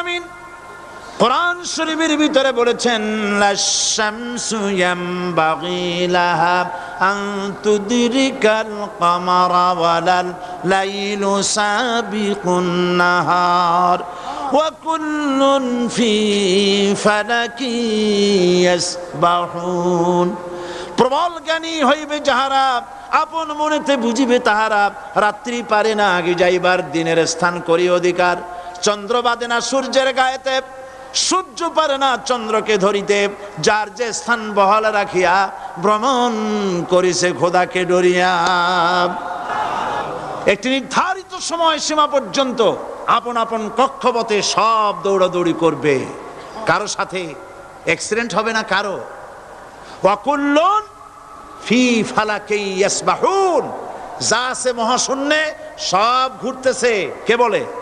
আলামিন কোরআন শরীফের ভিতরে বলেছেন লাশ-শামসু ইয়ামবাগি লাহা আন তুদরিকাল কামারা ওয়ালাল লাইলু সাবিকুন নাহার ওয়া কুল্লুন ফি ফালাকি ইয়াসবাহুন। প্রবল জ্ঞানী হইবে যাহারা, আপন মনেতে বুঝিবে তাহারা, রাত্রি পারে না আগে যাইবার, দিনের স্থান করি অধিকার। চন্দ্র বাদে না সূর্যের গায়েতে, সূর্য পারে না চন্দ্রকে ধরিতে, যার যে স্থান বহাল রাখিয়া ভ্রমণ করিছে খোদাকে ডরিয়া। একটি নির্ধারিত সময় সীমা পর্যন্ত আপন আপন কক্ষপথে সব দৌড়াদৌড়ি করবে, কারো সাথে অ্যাক্সিডেন্ট হবে না কারো। ওয়াকুল্লুন ফি ফালাকি ইয়াসবাহুন, যা আছে মহাশূন্যে সব ঘুরতেছে। কে বলে?